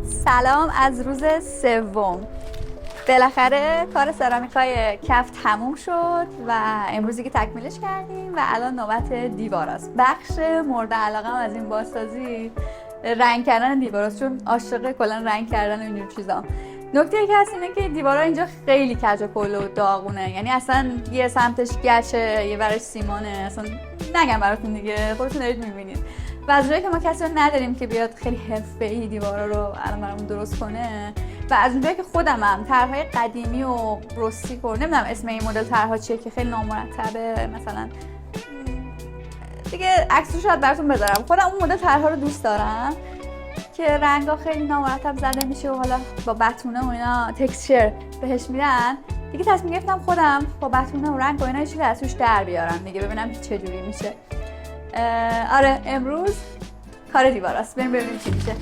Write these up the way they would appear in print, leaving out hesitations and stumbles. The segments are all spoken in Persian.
سلام از روز سوم. بالاخره کار سرامیکای کف تموم شد و امروزی که تکمیلش کردیم و الان نوبت دیواراست. بخش مورد علاقه‌ام از این بازسازی رنگ کردن دیواراست، چون عاشق کلا رنگ کردن و اینجور چیزا. نکته که هست اینه که دیوارا اینجا خیلی کج و کل و داغونه، یعنی اصلا یه سمتش گچه یه ورش سیمانه، اصلا نگم براتون دیگه، خودتون دارید میبینید. و از جایی که ما کسی رو نداریم که بیاد خیلی حرفه‌ای دیوارا رو الان برامون درست کنه و از اونجایی که خودمم طرح‌های قدیمی و رستیک و نمیدونم اسم این مدل طرح‌ها چیه که خیلی نامرتبه، مثلا دیگه عکسش شاید براتون بذارم، خودم اون مدل طرح‌ها رو دوست دارم که رنگا خیلی نامرتب زده میشه و حالا با بتونه و اینا تکسچر بهش میدن. دیگه تصمیم گرفتم خودم با بتونه و رنگ و اینا چیزی از توش در بیارم دیگه، ببینم چه جوری میشه. آره امروز کار دیواراست، بریم ببینیم چی میشه.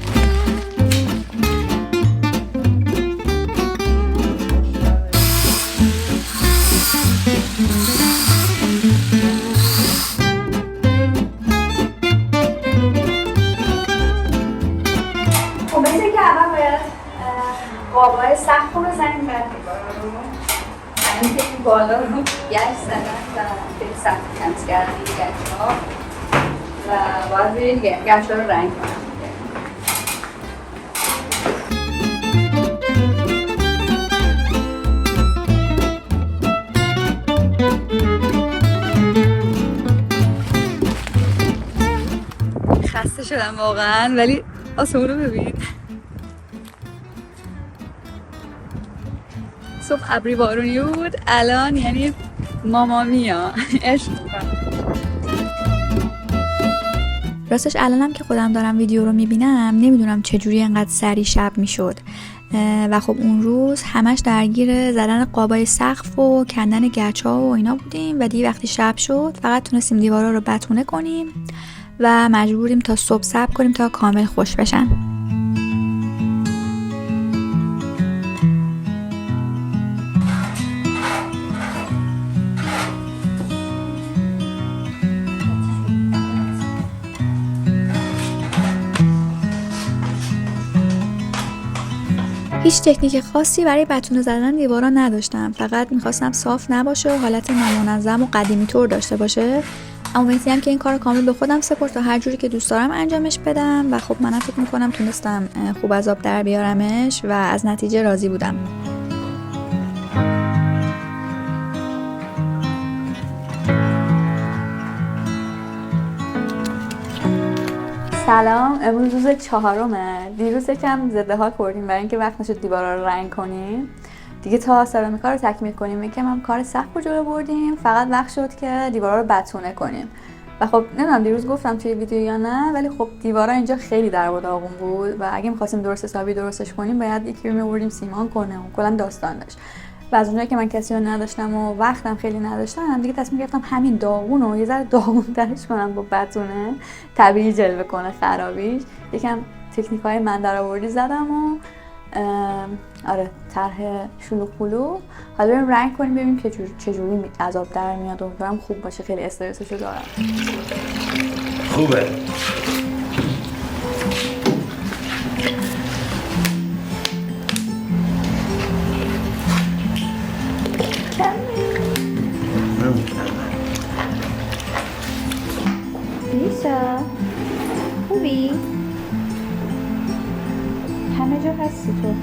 خب مثل که اول باید قابای سقف رو بزنیم بعد دیوارا رو، یعنی که این بالا رو گچ زدن و خیلی سخت تمیز کردن این گچ‌ها و باید بریم گچ‌ها رو رنگ کنم. خسته شدم واقعا، ولی آسمون رو ببین. صبح ابری بارونی بود، الان یعنی مامامیا عشق می‌کنم. راستش الانم که خودم دارم ویدیو رو میبینم نمیدونم چجوری انقدر سریع شب میشد و خب اون روز همش درگیر زدن قابای سقف و کندن گچ‌ها و اینا بودیم و دیگه وقتی شب شد فقط تونستیم دیوارا رو بتونه کنیم و مجبوریم تا صبح صبر کنیم تا کامل خوش بشن. هیچ تکنیک خاصی برای بتونه زدن دیوارا نداشتم، فقط میخواستم صاف نباشه و حالت نامنظم و قدیمی طور داشته باشه. اما هم که این کار کامل به خودم سپرد تا هر جوری که دوست دارم انجامش بدم و خب منم فکر میکنم تونستم خوب از آب در بیارمش و از نتیجه راضی بودم. سلام، امروز روز 4. دیروز یکم ضد حال خوردیم برای اینکه وقت نشد دیوارا رو رنگ کنیم دیگه، تا سرامیکا رو تکمیل کنیم یکم هم کار سقف رو جلو بردیم، فقط وقت شد که دیوارا رو بتونه کنیم. و خب نمیدونم دیروز گفتم توی ویدیو یا نه، ولی خب دیوارا اینجا خیلی در و داغون بود و اگه می‌خواستیم درست حسابی درستش کنیم باید یکی رو می‌آوردیم سیمان کنه و کلا داستان داشت. و از اونجایی که من کسی رو نداشتم و وقتم خیلی نداشتم دیگه تصمیم گرفتم همین داغون رو یه ذره داغون‌ترش کنم با بتونه، طبیعی جلوه کنه خرابیش. یکم تکنیک‌های من درآوردی زدم و آره طرح شلوغ پلو. حالا بریم رنگ کنیم ببینیم که چجوری از آب در میاد و برام خوب باشه، خیلی استرسشو دارم. خوبه. لیسا خوبی؟ همه جا هستی تو.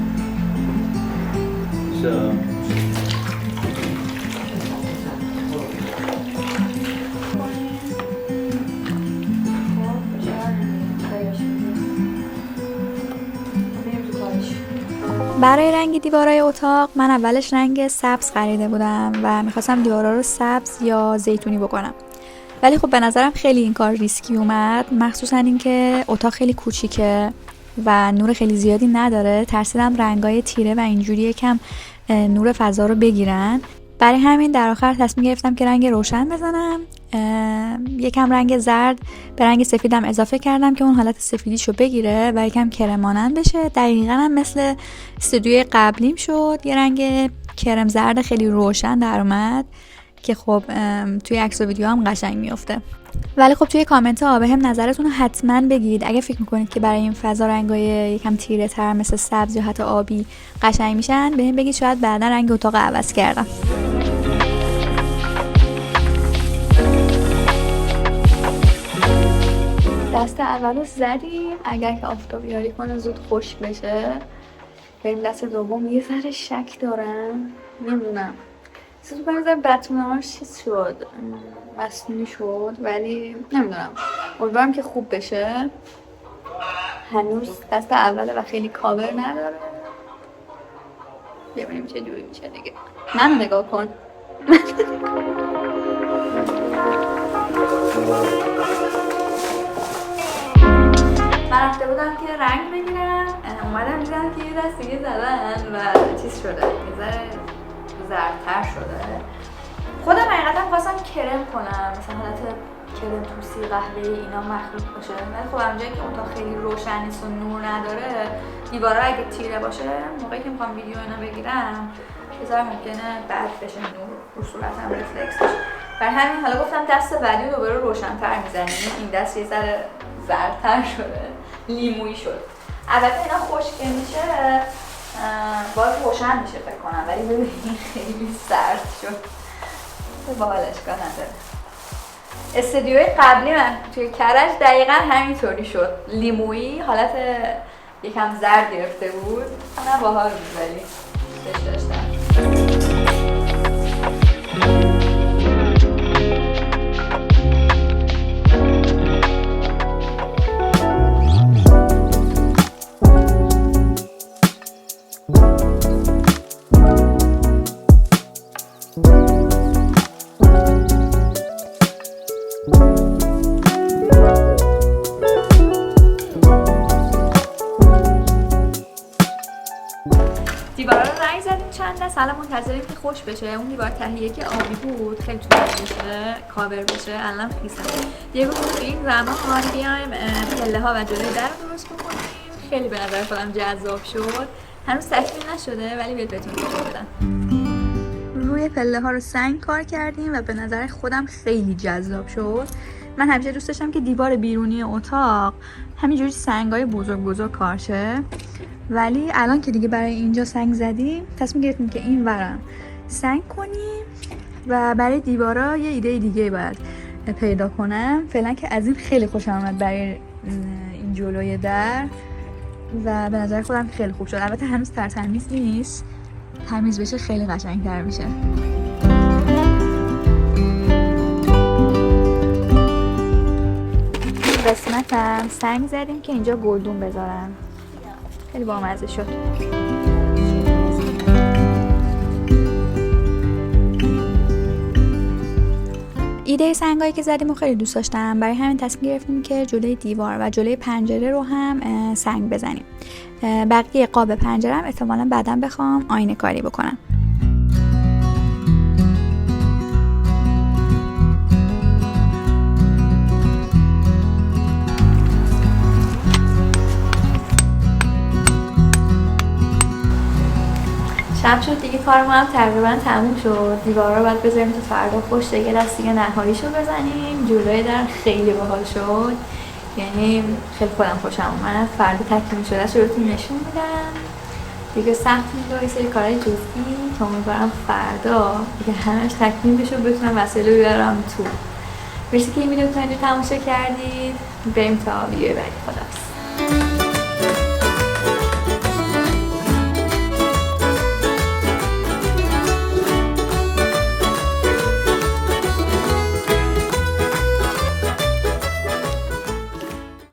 برای رنگ دیوارای اتاق من اولش رنگ سبز خریده بودم و میخواستم دیوارا رو سبز یا زیتونی بکنم، ولی خب به نظرم خیلی این کار ریسکی اومد، مخصوصا اینکه اتاق خیلی کوچیکه و نور خیلی زیادی نداره. ترسیدم رنگای تیره و اینجوری یکم نور فضا رو بگیرن. برای همین در آخر تصمیم گرفتم که رنگ روشن بزنم. یکم رنگ زرد به رنگ سفیدم اضافه کردم که اون حالت سفیدیشو بگیره و یکم کرمانند بشه. دقیقاً هم مثل استودیوی قبلیم شد، یه رنگ کرم زرد خیلی روشن در اومد. که خب توی عکس و ویدیو هم قشنگ میفته. ولی خب توی کامنت ها به هم نظرتون رو حتما بگید. اگه فکر میکنید که برای این فضا رنگای یکم تیره تر مثل سبز یا حتی آبی قشنگ میشن، به هم بگید، شاید بعدا رنگ اتاق عوض کردم. دست اولو زدیم، اگر که آفتابیاری کنه زود خشک بشه. بریم دست دوم. یه ذره شک دارم، نمیدونم سیزو بنظر بتونهاش چیز شد، مصنوعی شد، ولی نمیدونم، امیدوارم که خوب بشه. هنوز دست اوله و خیلی کاور نداره. ببینیم چه جوری میشه دیگه. منو نگاه کن. من رفته بودم که رنگ بگیرم، اومدم دیدم که یه دست دیگه زدن و چیز شده، یه ذره زردتر شده. خودم حقیقتا خواستم کرم کنم، مثلا حالت کرم توسی قهوه‌ای اینا مخلوط باشه، ولی خب همونجایی که اتاق خیلی روشن نیست و نور نداره، دیوارا اگه تیره باشه موقعی که میخوام ویدیو اینا بگیرم یه ذره ممکنه بد بشه نور رو صورتم رفلکس بشه. برای همین حالا گفتم دست بعدی رو دوباره روشن‌تر میزنیم. این دست یه ذره زردتر شده، لیمویی شد. البته اینا خشک میشه باز روشن میشه فکر کنم، ولی ببین خیلی سرد شد. باحال اشکال نداره. استودیوی قبلی من توی کرج دقیقا همینطوری شد، لیمویی، حالت یکم زرد گرفته بود. نه باحال بود ولی دوست داشتم. دیوارا رو رنگ زدیم چند دست، الان منتظریم که خوش بشه. اون دیوار تهیه که آبی بود خیلی طول بشه کاور بشه، الان خیسه. دیگه گفتم این زمان بیایم پله ها و جلوی در رو درست بکنیم. خیلی به نظر خودم جذاب شد. هنوز تکمیل نشده ولی بهتون نشون بدم. روی پله ها رو سنگ کار کردیم و به نظر خودم خیلی جذاب شد. من همیشه دوست داشتم که دیوار بیرونی اتاق همینجوری سنگای بزرگ بزرگ کار شه، ولی الان که دیگه برای اینجا سنگ زدیم تصمیم گرفتیم که این ورم سنگ کنیم و برای دیوارا یه ایده دیگه باید پیدا کنم. فعلا که از این خیلی خوشم اومد برای این جلوی در و به نظر خودم خیلی خوب شد. البته هنوز تمیز نیست، تمیز بشه خیلی قشنگ‌تر میشه. قسمت هم سنگ زدیم که اینجا گلدون بذارن، خیلی بامزه شد. ایده سنگایی که زدیم رو خیلی دوست داشتم، برای همین تصمیم گرفتیم که جلوی دیوار و جلوی پنجره رو هم سنگ بزنیم. بقیه قاب پنجره هم احتمالاً بعداً بخوام آینه کاری بکنم. شب شد دیگه، کارمون هم تقریبا تموم شد. دیوارا رو باید بذاریم تا فردا پشت یه دست دیگه نهاریشو بزنیم. جلوی در خیلی باحال شد، یعنی خیلی خودم خوشم اومد. فردا تکمیل شده رو بهتون نشون میدم. دیگه سخت میشه یه سری کارهای جزئی تا امیدوارم فردا دیگه همش تکمیل بشه و بتونم وسایل رو بیارم تو. مرسی که این ویدیو رو تا اینجا تماشا کردید. بریم تا ویدیو بعدی. خداحافظ.